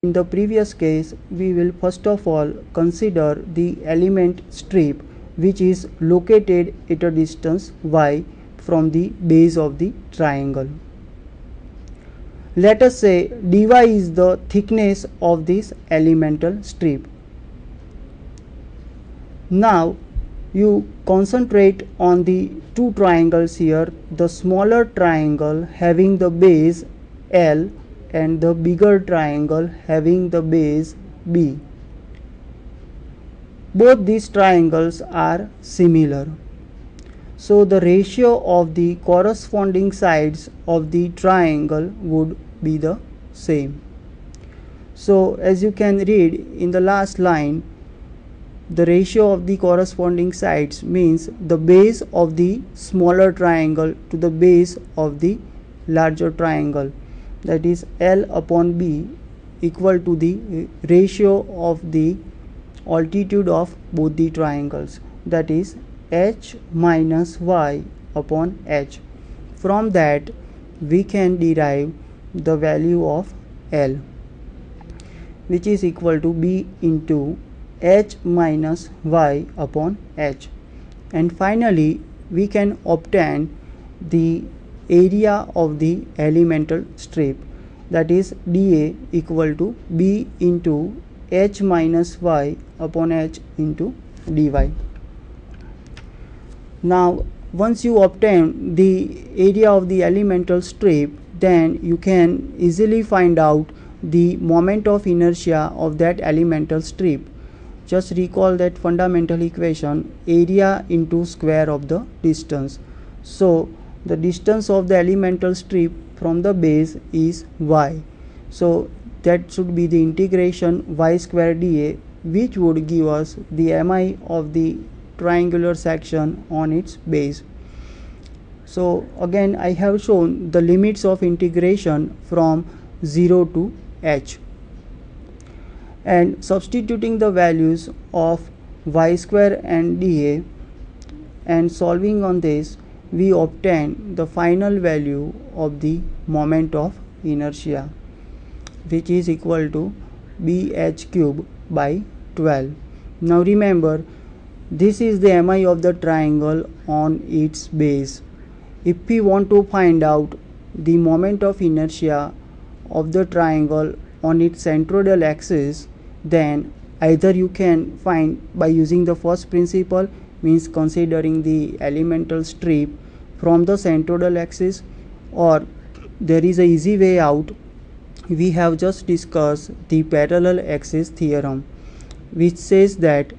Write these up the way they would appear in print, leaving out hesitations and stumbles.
In the previous case, we will first of all consider the element strip which is located at a distance y from the base of the triangle. Let us say dy is the thickness of this elemental strip. Now you concentrate on the two triangles here, the smaller triangle having the base L and the bigger triangle having the base B. Both these triangles are similar. So the ratio of the corresponding sides of the triangle would be the same. So as you can read in the last line, the ratio of the corresponding sides means the base of the smaller triangle to the base of the larger triangle, that is L upon B equal to the ratio of the altitude of both the triangles, that is h minus y upon h. From that we can derive the value of L, which is equal to B into h minus y upon h. And finally we can obtain the area of the elemental strip, that is dA equal to B into h minus y upon h into dy. Now once you obtain the area of the elemental strip, then you can easily find out the moment of inertia of that elemental strip. Just recall that fundamental equation, area into square of the distance. So the distance of the elemental strip from the base is y. So that should be the integration y square dA, which would give us the mi of the triangular section on its base. So again I have shown the limits of integration from 0 to h, and substituting the values of y square and dA and solving on this, we obtain the final value of the moment of inertia, which is equal to bh cube by 12. Now remember, this is the mi of the triangle on its base. If we want to find out the moment of inertia of the triangle on its centroidal axis, then either you can find by using the first principle, means considering the elemental strip from the centroidal axis, or there is a easy way out. We have just discussed the parallel axis theorem, which says that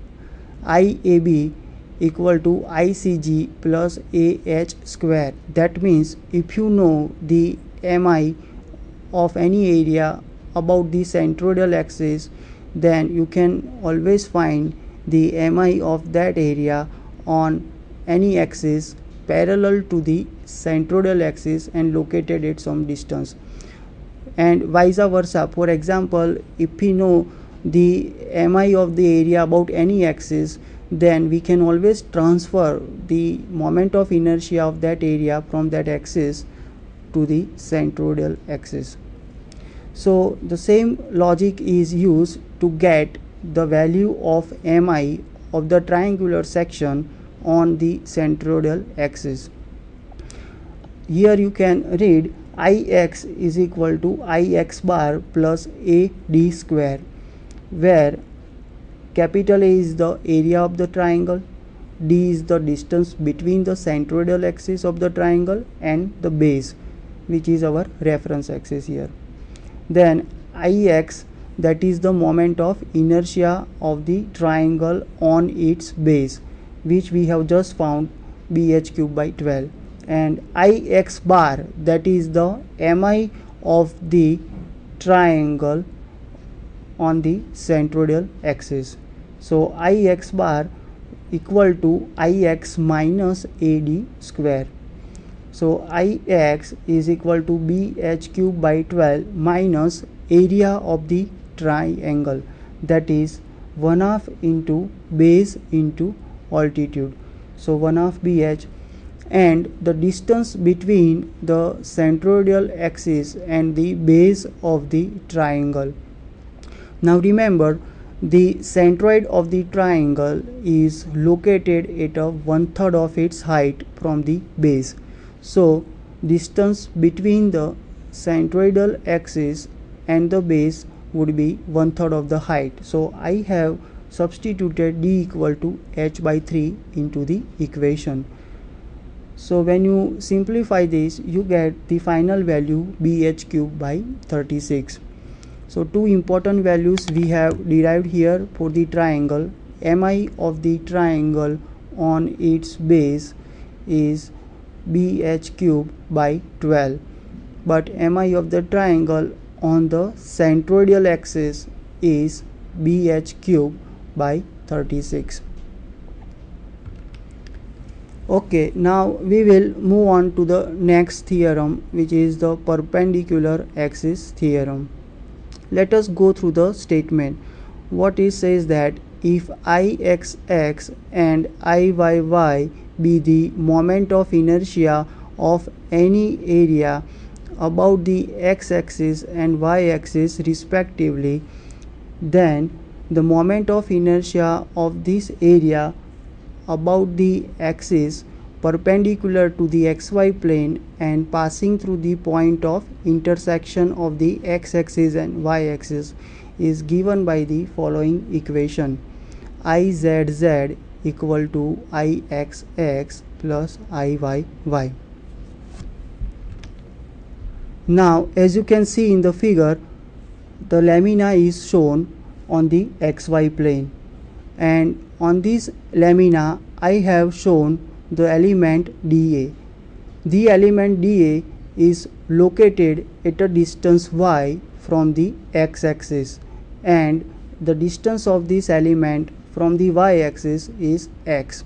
IAB equal to ICG plus AH square. That means if you know the MI of any area about the centroidal axis, then you can always find the MI of that area on any axis parallel to the centroidal axis and located at some distance, and vice versa. For example, if we know the mi of the area about any axis, then we can always transfer the moment of inertia of that area from that axis to the centroidal axis. So the same logic is used to get the value of mi of the triangular section on the centroidal axis. Here you can read Ix is equal to Ix bar plus AD square, where capital A is the area of the triangle, D is the distance between the centroidal axis of the triangle and the base, which is our reference axis here. Then Ix, that is the moment of inertia of the triangle on its base, which we have just found bh cube by 12, and Ix bar, that is the mi of the triangle on the centroidal axis. So Ix bar equal to Ix minus AD square. So Ix is equal to bh cube by 12 minus area of the triangle, that is 1/2 into base into altitude. So 1/2 bh, and the distance between the centroidal axis and the base of the triangle. Now remember, the centroid of the triangle is located at a 1/3 of its height from the base. So distance between the centroidal axis and the base would be 1/3 of the height. So I have substituted d equal to h by 3 into the equation. So when you simplify this, you get the final value bh cube by 36. So two important values we have derived here for the triangle. Mi of the triangle on its base is bh cube by 12, but mi of the triangle on the centroidal axis is bh cube by 36. Okay, now we will move on to the next theorem, which is the perpendicular axis theorem. Let us go through the statement. What it says that if Ixx and Iyy be the moment of inertia of any area about the x-axis and y-axis respectively, then the moment of inertia of this area about the axis perpendicular to the xy plane and passing through the point of intersection of the x-axis and y-axis is given by the following equation: Izz equal to Ixx plus Iyy. Now as you can see in the figure, the lamina is shown on the xy plane, and on this lamina I have shown the element dA. The element dA is located at a distance y from the x-axis, and the distance of this element from the y-axis is x.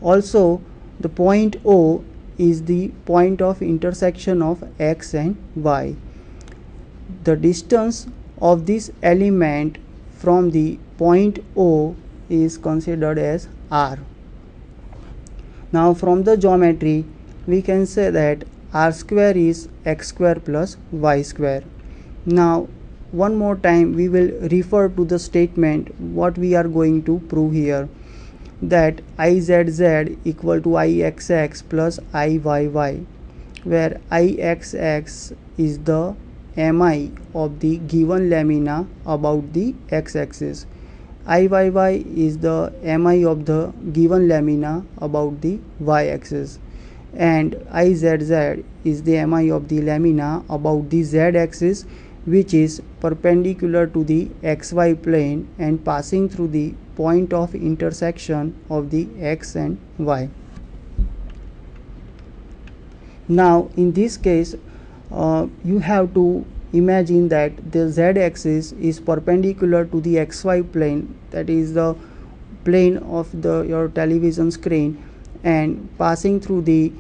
Also, the point O is the point of intersection of x and y. The distance of this element from the point O is considered as r. Now from the geometry we can say that r square is x square plus y square. Now one more time we will refer to the statement what we are going to prove here, that Izz equal to Ixx plus Iyy, where Ixx is the mi of the given lamina about the x-axis. Iyy is the mi of the given lamina about the y-axis, and Izz is the mi of the lamina about the z-axis, which is perpendicular to the xy plane and passing through the point of intersection of the x and y. Now in this case you have to imagine that the z-axis is perpendicular to the xy plane, that is the plane of your television screen, and passing through the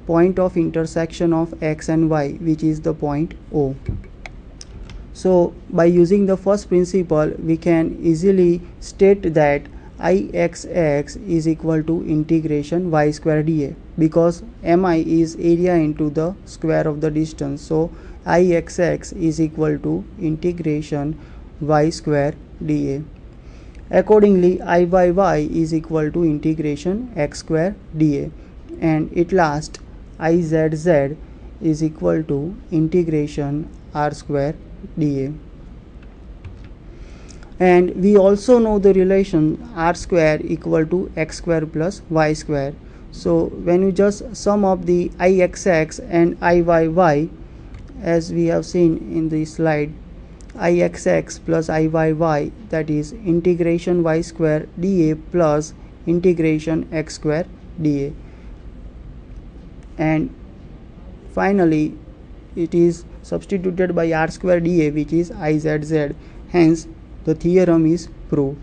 point of intersection of x and y, which is the point O. So by using the first principle we can easily state that Ixx is equal to integration y square dA, because mi is area into the square of the distance. So Ixx is equal to integration y square dA. Accordingly Iyy is equal to integration x square dA, and at last Izz is equal to integration r square dA. And we also know the relation r square equal to x square plus y square. So when you just sum up the Ixx and Iyy, as we have seen in the slide, Ixx plus Iyy, that is integration y square dA plus integration x square dA, and finally it is substituted by r square dA, which is Izz. Hence the theorem is proved.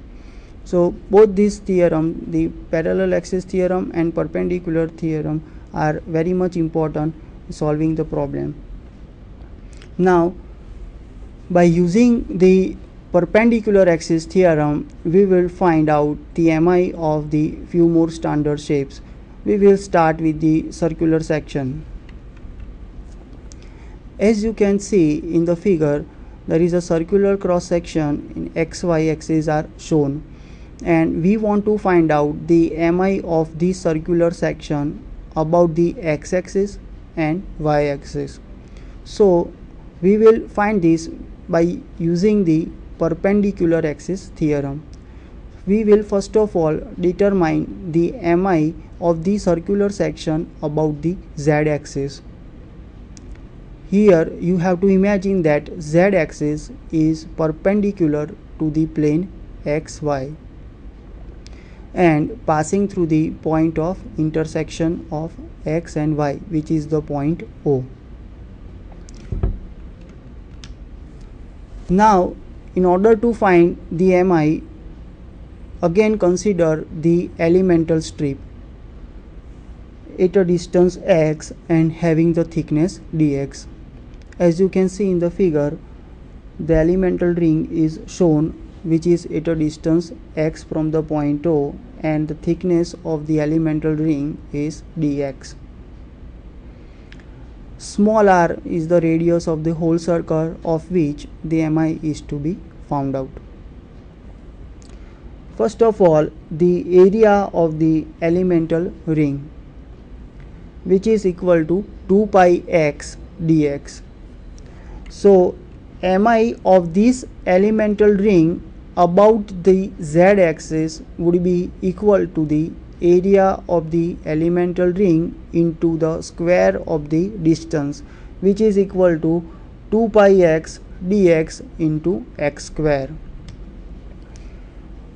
So both these theorem, the parallel axis theorem and perpendicular theorem, are very much important in solving the problem. Now by using the perpendicular axis theorem we will find out the mi of the few more standard shapes. We will start with the circular section. As you can see in the figure, there is a circular cross section in xy axis are shown, and we want to find out the mi of the circular section about the x-axis and y-axis. So we will find this by using the perpendicular axis theorem. We will first of all determine the mi of the circular section about the z-axis. Here you have to imagine that z-axis is perpendicular to the plane xy and passing through the point of intersection of x and y, which is the point O. Now in order to find the mi, again consider the elemental strip at a distance x and having the thickness dx. As you can see in the figure, the elemental ring is shown, which is at a distance x from the point O, and the thickness of the elemental ring is dx. Small r is the radius of the whole circle of which the mi is to be found out. First of all, the area of the elemental ring, which is equal to 2 pi x dx. So mi of this elemental ring about the z-axis would be equal to the area of the elemental ring into the square of the distance, which is equal to 2 pi x dx into x square.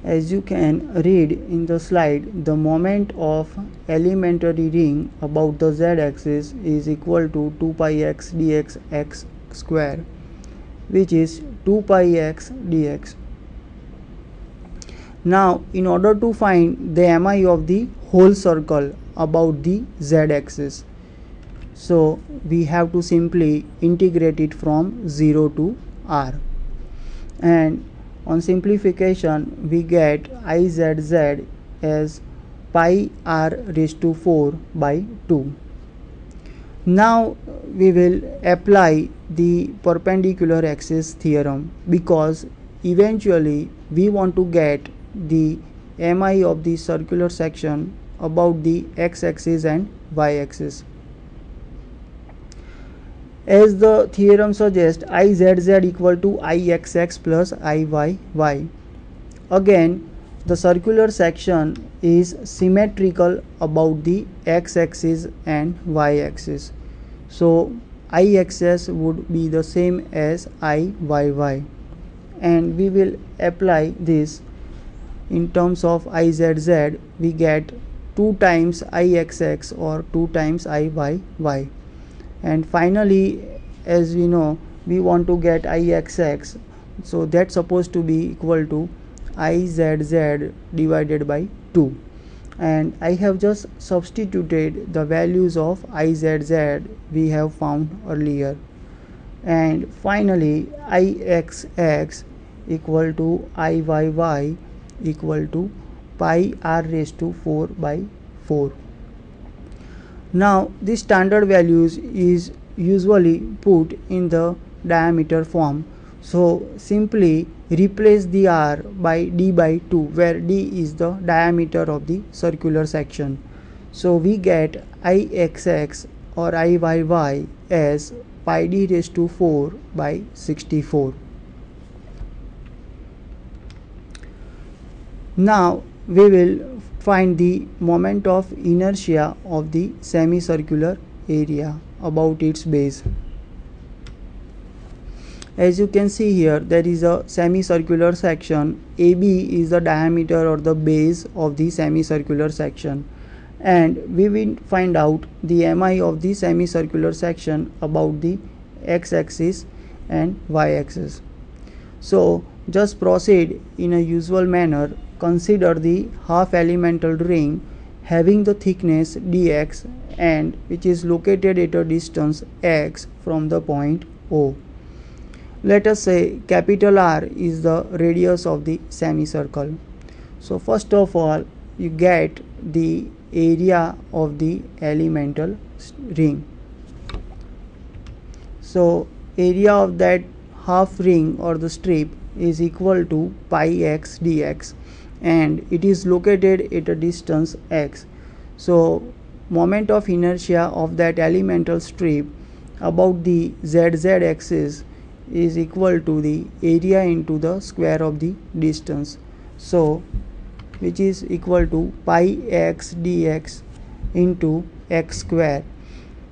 As you can read in the slide, the moment of elementary ring about the z-axis is equal to 2 pi x dx x square, which is 2 pi x dx. Now in order to find the mi of the whole circle about the z-axis, so we have to simply integrate it from 0 to r, and on simplification we get izz as pi r raised to 4 by 2. Now we will apply the perpendicular axis theorem, because eventually we want to get the mi of the circular section about the x-axis and y-axis. As the theorem suggests, izz equal to ixx plus iyy. Again, the circular section is symmetrical about the x-axis and y-axis, so ixx would be the same as iyy, and we will apply this in terms of izz. We get 2 times ixx or 2 times iyy, and finally, as we know, we want to get ixx, so that's supposed to be equal to izz divided by 2, and I have just substituted the values of izz we have found earlier, and finally ixx equal to iyy equal to pi r raised to 4 by 4. Now this standard values is usually put in the diameter form, so simply replace the r by d by 2, where d is the diameter of the circular section. So we get ixx or iyy as pi d raised to 4 by 64. Now we will find the moment of inertia of the semicircular area about its base. As you can see here, there is a semicircular section. AB is the diameter or the base of the semicircular section, and we will find out the mi of the semicircular section about the x-axis and y-axis. So just proceed in a usual manner. Consider the half elemental ring having the thickness dx and which is located at a distance x from the point O. Let us say capital R is the radius of the semicircle. So first of all, you get the area of the elemental ring. So area of that half ring or the strip is equal to pi x dx, and it is located at a distance x. So moment of inertia of that elemental strip about the zz axis is equal to the area into the square of the distance, so which is equal to pi x dx into x square.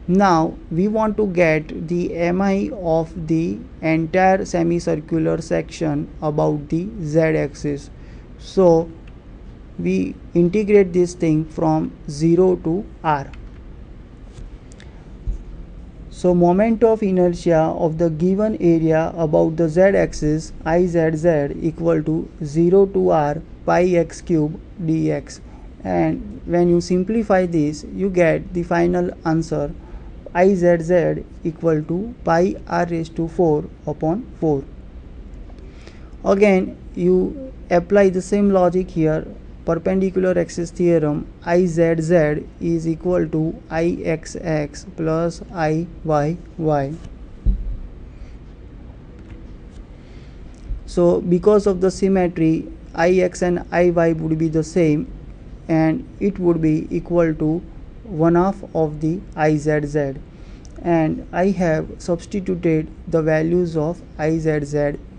Now we want to get the mi of the entire semicircular section about the z-axis. So we integrate this thing from 0 to r. So moment of inertia of the given area about the z-axis izz equal to 0 to r pi x cube dx, and when you simplify this you get the final answer izz equal to pi r raised to 4 upon 4. Again you apply the same logic here. Perpendicular axis theorem, izz is equal to ixx plus iyy. So because of the symmetry, ix and iy would be the same, and it would be equal to 1/2 of the izz, and I have substituted the values of izz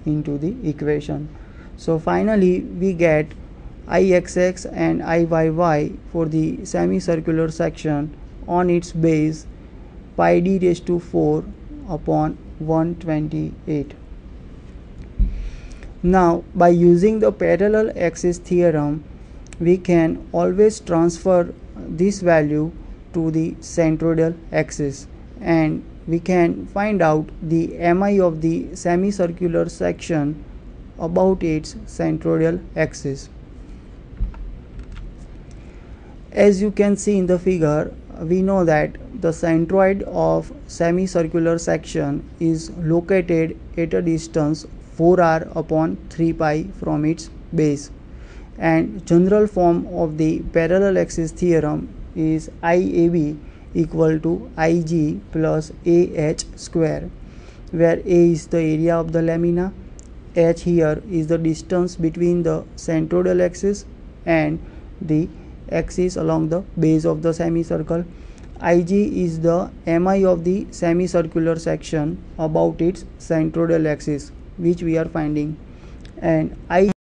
into the equation. So finally we get ixx and iyy for the semicircular section on its base pi d raised to 4 upon 128. Now by using the parallel axis theorem, we can always transfer this value to the centroidal axis, and we can find out the mi of the semicircular section about its centroidal axis. As you can see in the figure, we know that the centroid of semicircular section is located at a distance 4r upon 3 pi from its base, and general form of the parallel axis theorem is IAB equal to IG plus AH square, where A is the area of the lamina, H here is the distance between the centroidal axis and the axis along the base of the semicircle, Ig is the mi of the semicircular section about its centroidal axis which we are finding, and I